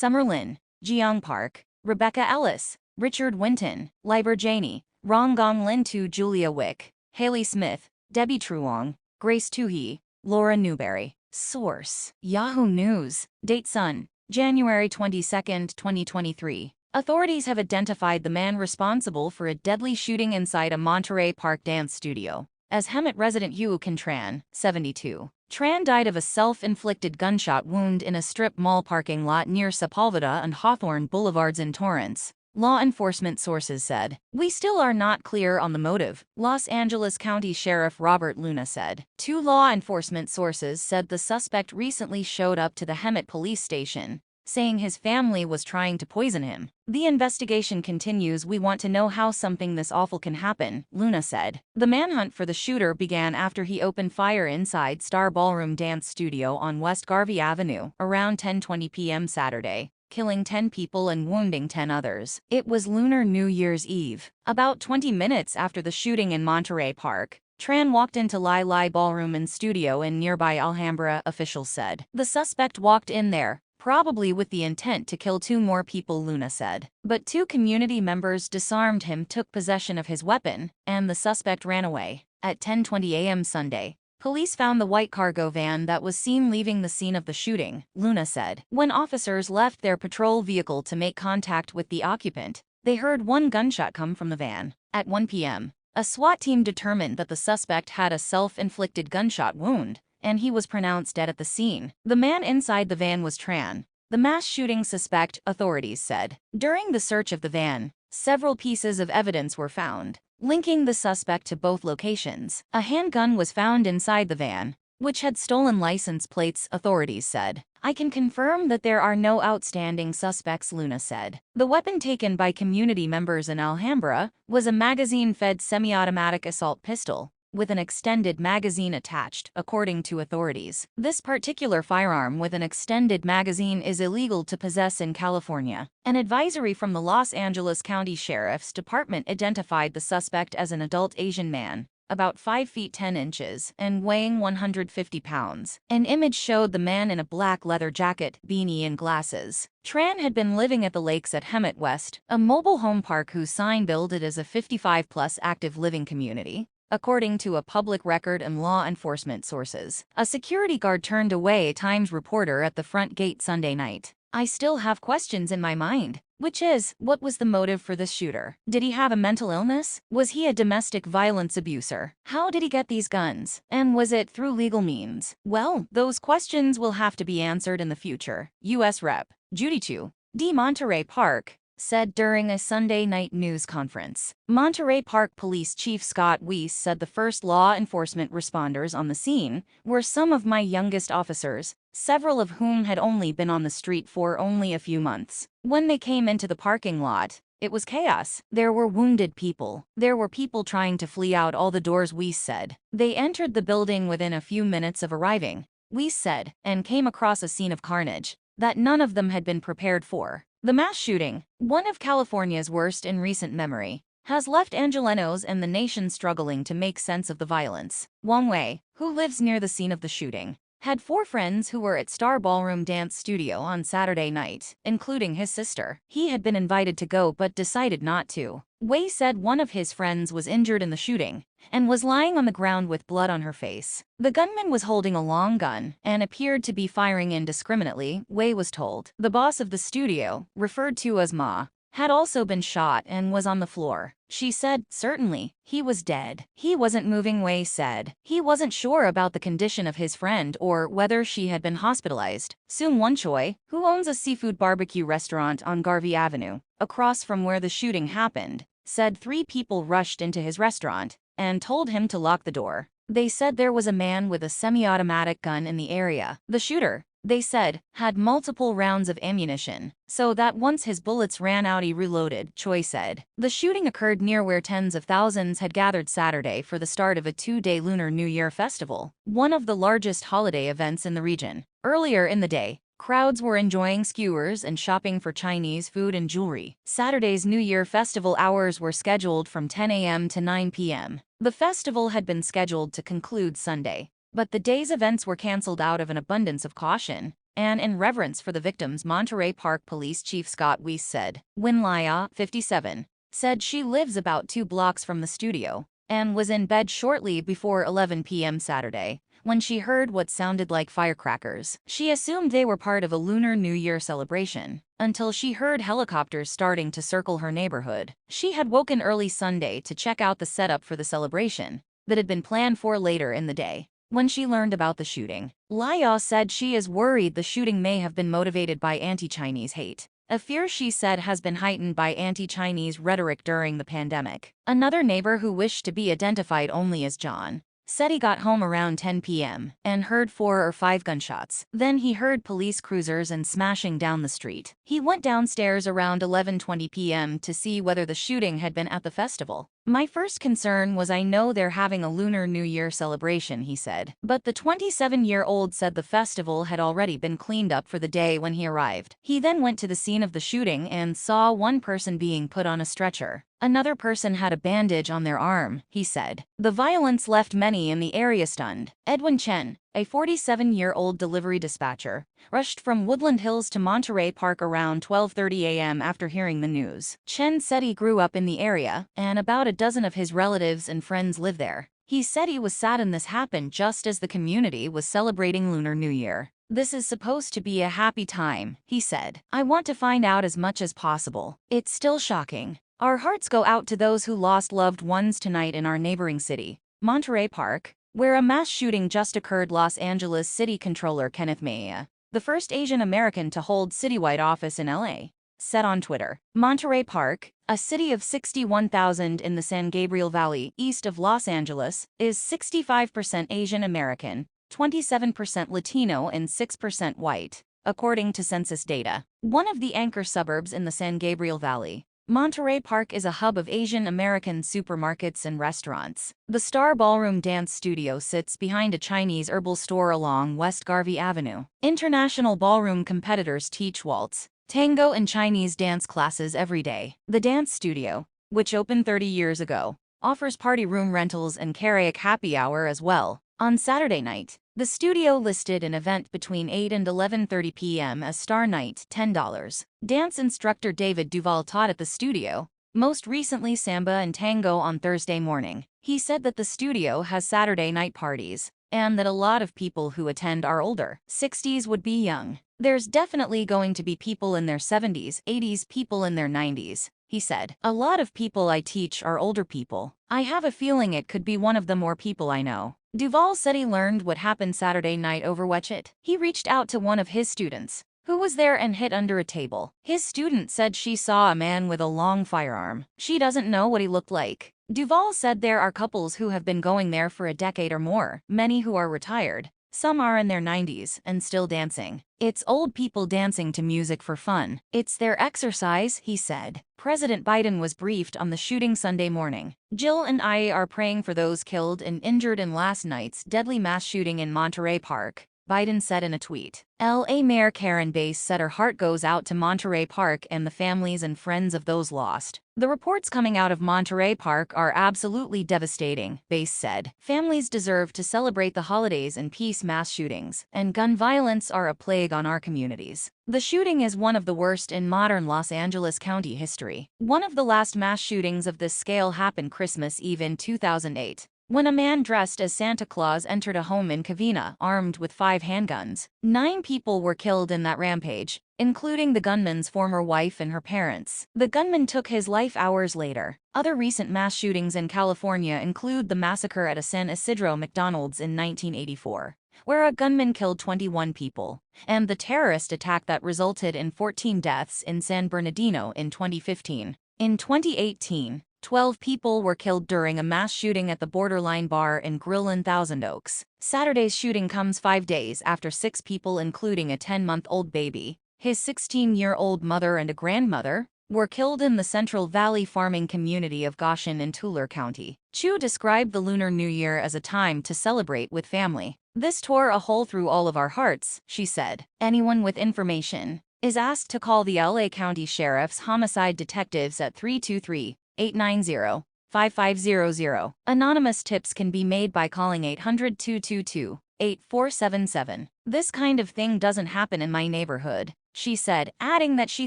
Lin, Jeong Park, Rebecca Ellis, Richard Winton, Libor Jany, Rong Gong Lin to Julia Wick, Hayley Smith, Debbie Truong, Grace Toohey, Laura Newberry. Source: Yahoo News. Date Sun, January 22, 2023. Authorities have identified the man responsible for a deadly shooting inside a Monterey Park dance studio as Hemet resident Huu Can Tran, 72. Tran died of a self-inflicted gunshot wound in a strip mall parking lot near Sepulveda and Hawthorne boulevards in Torrance, law enforcement sources said. We still are not clear on the motive, Los Angeles County Sheriff Robert Luna said. Two law enforcement sources said the suspect recently showed up to the Hemet police station, saying his family was trying to poison him. The investigation continues. We want to know how something this awful can happen, Luna said. The manhunt for the shooter began after he opened fire inside Star Ballroom Dance Studio on West Garvey Avenue around 10:20 p.m. Saturday, killing 10 people and wounding 10 others. It was Lunar New Year's Eve. About 20 minutes after the shooting in Monterey Park, Tran walked into Lai Ballroom and Studio in nearby Alhambra, officials said. The suspect walked in there, probably with the intent to kill 2 more people, Luna said. But 2 community members disarmed him, took possession of his weapon, and the suspect ran away. At 10:20 a.m. Sunday, police found the white cargo van that was seen leaving the scene of the shooting, Luna said. When officers left their patrol vehicle to make contact with the occupant, they heard 1 gunshot come from the van. At 1 p.m., a SWAT team determined that the suspect had a self-inflicted gunshot wound, and he was pronounced dead at the scene. The man inside the van was Tran, the mass shooting suspect, authorities said. During the search of the van, several pieces of evidence were found, linking the suspect to both locations. A handgun was found inside the van, which had stolen license plates, authorities said. I can confirm that there are no outstanding suspects, Luna said. The weapon taken by community members in Alhambra was a magazine-fed semi-automatic assault pistol, with an extended magazine attached, according to authorities. This particular firearm with an extended magazine is illegal to possess in California. An advisory from the Los Angeles County Sheriff's Department identified the suspect as an adult Asian man, about 5 feet 10 inches, and weighing 150 pounds. An image showed the man in a black leather jacket, beanie and glasses. Tran had been living at the lakes at Hemet West, a mobile home park whose sign billed it as a 55-plus active living community, according to a public record and law enforcement sources. A security guard turned away a Times reporter at the front gate Sunday night. I still have questions in my mind, which is, what was the motive for this shooter? Did he have a mental illness? Was he a domestic violence abuser? How did he get these guns? And was it through legal means? Well, those questions will have to be answered in the future, U.S. Rep. Judy Chu, D. Monterey Park, said during a Sunday night news conference. Monterey Park Police Chief Scott Weiss said the first law enforcement responders on the scene were some of my youngest officers, several of whom had only been on the street for only a few months. When they came into the parking lot, it was chaos. There were wounded people. There were people trying to flee out all the doors, Weiss said. They entered the building within a few minutes of arriving, Weiss said, and came across a scene of carnage that none of them had been prepared for. The mass shooting, one of California's worst in recent memory, has left Angelenos and the nation struggling to make sense of the violence. Wang Wei, who lives near the scene of the shooting, had 4 friends who were at Star Ballroom Dance Studio on Saturday night, including his sister. He had been invited to go but decided not to. Wei said one of his friends was injured in the shooting and was lying on the ground with blood on her face. The gunman was holding a long gun and appeared to be firing indiscriminately, Wei was told. The boss of the studio, referred to as Ma, had also been shot and was on the floor. She said, certainly, he was dead. He wasn't moving, Wei said. He wasn't sure about the condition of his friend or whether she had been hospitalized. Seung Won Choi, who owns a seafood barbecue restaurant on Garvey Avenue, across from where the shooting happened, said 3 people rushed into his restaurant and told him to lock the door. They said there was a man with a semi-automatic gun in the area. The shooter, they said, had multiple rounds of ammunition, so that once his bullets ran out he reloaded, Choi said. The shooting occurred near where tens of thousands had gathered Saturday for the start of a 2-day Lunar New Year festival, one of the largest holiday events in the region. Earlier in the day, crowds were enjoying skewers and shopping for Chinese food and jewelry. Saturday's New Year festival hours were scheduled from 10 a.m. to 9 p.m. The festival had been scheduled to conclude Sunday, but the day's events were canceled out of an abundance of caution, and in reverence for the victims, Monterey Park Police Chief Scott Weiss said. Win Lia, 57, said she lives about 2 blocks from the studio and was in bed shortly before 11 p.m. Saturday when she heard what sounded like firecrackers. She assumed they were part of a Lunar New Year celebration until she heard helicopters starting to circle her neighborhood. She had woken early Sunday to check out the setup for the celebration that had been planned for later in the day when she learned about the shooting. Lia said she is worried the shooting may have been motivated by anti-Chinese hate, a fear she said has been heightened by anti-Chinese rhetoric during the pandemic. Another neighbor who wished to be identified only as John said he got home around 10 p.m. and heard 4 or 5 gunshots. Then he heard police cruisers and smashing down the street. He went downstairs around 11:20 p.m. to see whether the shooting had been at the festival. My first concern was I know they're having a Lunar New Year celebration, he said. But the 27-year-old said the festival had already been cleaned up for the day when he arrived. He then went to the scene of the shooting and saw one person being put on a stretcher. Another person had a bandage on their arm, he said. The violence left many in the area stunned. Edwin Chen, a 47-year-old delivery dispatcher, rushed from Woodland Hills to Monterey Park around 12:30 a.m. after hearing the news. Chen said he grew up in the area, and about a dozen of his relatives and friends live there. He said he was saddened this happened just as the community was celebrating Lunar New Year. This is supposed to be a happy time, he said. I want to find out as much as possible. It's still shocking. Our hearts go out to those who lost loved ones tonight in our neighboring city, Monterey Park, where a mass shooting just occurred. Los Angeles City Controller Kenneth Mejia, the first Asian American to hold citywide office in LA, said on Twitter. Monterey Park, a city of 61,000 in the San Gabriel Valley, east of Los Angeles, is 65% Asian American, 27% Latino, and 6% white, according to census data. One of the anchor suburbs in the San Gabriel Valley, Monterey Park is a hub of Asian American supermarkets and restaurants. The Star Ballroom Dance Studio sits behind a Chinese herbal store along West Garvey Avenue. International ballroom competitors teach waltz, tango, and Chinese dance classes every day. The dance studio, which opened 30 years ago, offers party room rentals and karaoke happy hour as well. On Saturday night, the studio listed an event between 8 and 11:30 p.m. as Star Night, $10. Dance instructor David Duval taught at the studio, most recently samba and tango on Thursday morning. He said that the studio has Saturday night parties, and that a lot of people who attend are older. 60s would be young. There's definitely going to be people in their 70s, 80s, people in their 90s, he said. A lot of people I teach are older people. I have a feeling it could be one of the more people I know. Duval said he learned what happened Saturday night over WeChat. He reached out to one of his students, who was there, and hid under a table. His student said she saw a man with a long firearm. She doesn't know what he looked like. Duval said there are couples who have been going there for a decade or more, many who are retired. Some are in their 90s and still dancing. It's old people dancing to music for fun. It's their exercise, he said. President Biden was briefed on the shooting Sunday morning. Jill and I are praying for those killed and injured in last night's deadly mass shooting in Monterey Park, Biden said in a tweet. LA Mayor Karen Bass said her heart goes out to Monterey Park and the families and friends of those lost. The reports coming out of Monterey Park are absolutely devastating, Bass said. Families deserve to celebrate the holidays in peace. Mass shootings and gun violence are a plague on our communities. The shooting is one of the worst in modern Los Angeles County history. One of the last mass shootings of this scale happened Christmas Eve in 2008. When a man dressed as Santa Claus entered a home in Covina, armed with 5 handguns. 9 people were killed in that rampage, including the gunman's former wife and her parents. The gunman took his life hours later. Other recent mass shootings in California include the massacre at a San Isidro McDonald's in 1984, where a gunman killed 21 people, and the terrorist attack that resulted in 14 deaths in San Bernardino in 2015. In 2018, 12 people were killed during a mass shooting at the Borderline Bar and Grill in Thousand Oaks. Saturday's shooting comes 5 days after 6 people, including a 10-month-old baby, his 16-year-old mother and a grandmother, were killed in the Central Valley farming community of Goshen in Tulare County. Chu described the Lunar New Year as a time to celebrate with family. This tore a hole through all of our hearts, she said. Anyone with information is asked to call the LA County Sheriff's homicide detectives at 323-890-5500. Anonymous tips can be made by calling 800-222. 8477. This kind of thing doesn't happen in my neighborhood, she said, adding that she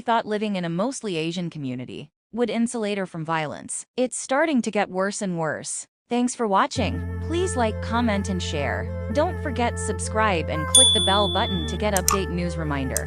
thought living in a mostly Asian community would insulate her from violence. It's starting to get worse and worse. Thanks for watching. Please like, comment, and share. Don't forget subscribe and click the bell button to get update news reminder.